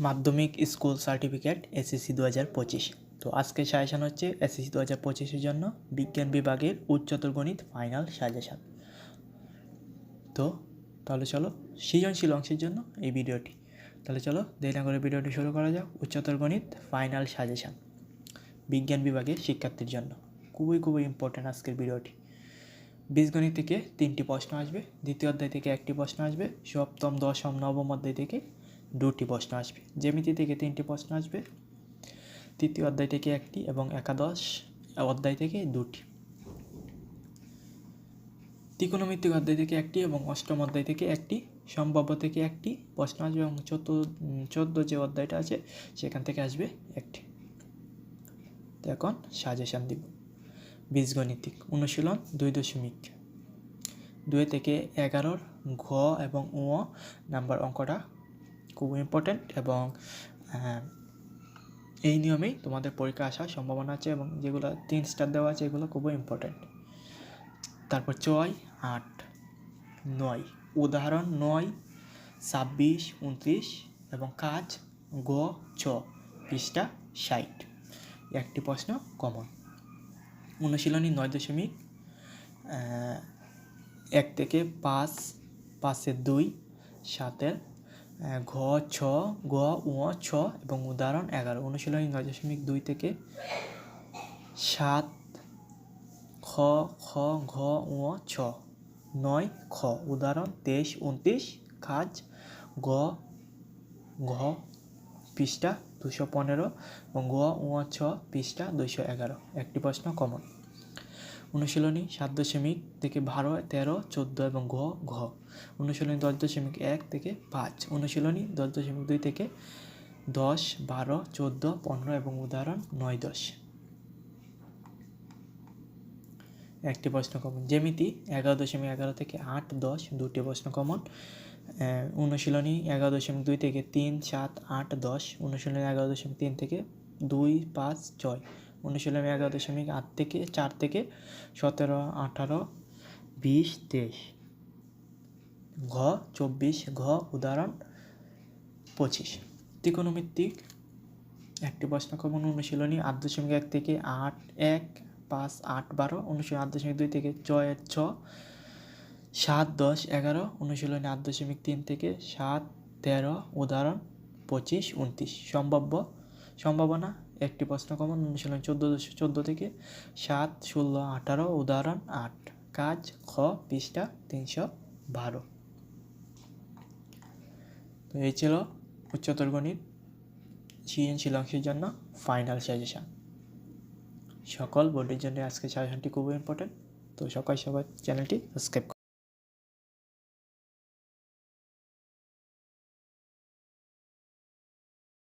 মাধ্যমিক school certificate SSC 2025। তো আজকে সাজেশন হচ্ছে এসএসসি 2025-এর জন্য বিজ্ঞান বিভাগের উচ্চতর গণিত ফাইনাল সাজেশন। তাহলে চলো সৃজনশীল অংশের জন্য এই ভিডিওটি। তাহলে চলো দেরি না করে ভিডিওটি শুরু করা যাক। উচ্চতর গণিত ফাইনাল সাজেশন বিজ্ঞান বিভাগের শিক্ষার্থীর জন্য খুবই ইম্পর্টেন্ট আজকের ভিডিওটি। বীজগণিত থেকে 3টি প্রশ্ন আসবে, দ্বিতীয় অধ্যায় থেকে 1টি প্রশ্ন আসবে, সপ্তম দশম নবম অধ্যায় থেকে 2টি প্রশ্ন আসবে, জ্যামিতি থেকে 3টি প্রশ্ন আসবে, তৃতীয় অধ্যায় থেকে 1টি এবং একাদশ অধ্যায় থেকে 2টি, ত্রিকোণমিতিক অধ্যায় থেকে 1টি এবং অষ্টম অধ্যায় থেকে 1টি, সম্ভাব্য থেকে 1টি প্রশ্ন আসবে এবং 14 যে অধ্যায়টা আছে সেখান থেকে আসবে 1টি। তো এখন সাজেশন দিব। বীজগণিতিক অনুশীলন 2.2 থেকে 11 ঘ এবং উ নাম্বার অঙ্কটা খুব ইম্পর্টেন্ট এবং এই নিয়মেই তোমাদের পরীক্ষা আসার সম্ভাবনা আছে এবং যেগুলো 3 স্টার দেওয়া আছে এগুলো খুবই ইম্পর্টেন্ট। তারপর 6, 8, 9, উদাহরণ 9, 26, 29 এবং কাজ গ ছ, পৃষ্ঠা 60। একটি প্রশ্ন কমন। অনুশীলনী 9.1 থেকে 5, 5-2, 7 ঘ ছ গ উ ছ এবং উদাহরণ 11। অনুশীলনী 9.2 থেকে 7 খ খ ঘ উ ছ, 9 খ, উদাহরণ 23, 29, কাজ গ ঘ, পৃষ্ঠা 215 এবং গ উ ছ, পৃষ্ঠা 211। একটি প্রশ্ন কমন। অনুশীলনী 7.1 থেকে 12, 13, 14 এবং ঘ ঘ। অনুশীলনী 10.1 থেকে 5। অনুশীলনী 10.2 থেকে 10, 12, 14, 15 এবং উদাহরণ 9, 10। একটি প্রশ্ন কমন। জ্যামিতি 11.11 থেকে 8, 10 2টি প্রশ্ন কমন। অনুশীলনী 11.2 থেকে 3, 7, 8, 10। অনুশীলনী 11.3 থেকে 2, 5, 6। অনুশীলনী 11.8 থেকে 4 থেকে 17, 18, 20, 23। ঘ 24 ঘ, উদাহরণ 25। ত্রিকোণমিতিক একটি প্রশ্ন কমন। অনুশীলনী 8.1 থেকে 8, 1, 5, 8, 12। অনুশীলনী 8.2 থেকে 6, 7, 10, 11। অনুশীলনী 8.3 থেকে 7, 13, উদাহরণ 25, 29। সম্ভাবনা একটি প্রশ্ন কমন। অনুশীলনী 14 থেকে 7, 16, 18, উদাহরণ 8। কাজ খ, পৃষ্ঠা 312। তো এই ছিল উচ্চতর গণিত সৃজনশীল অংশের জন্য ফাইনাল সাজেশন। সকল বোর্ডের জন্য আজকে সাজেশনটি খুবই ইম্পর্টেন্ট। তো সবাই চ্যানেলটি সাবস্ক্রাইব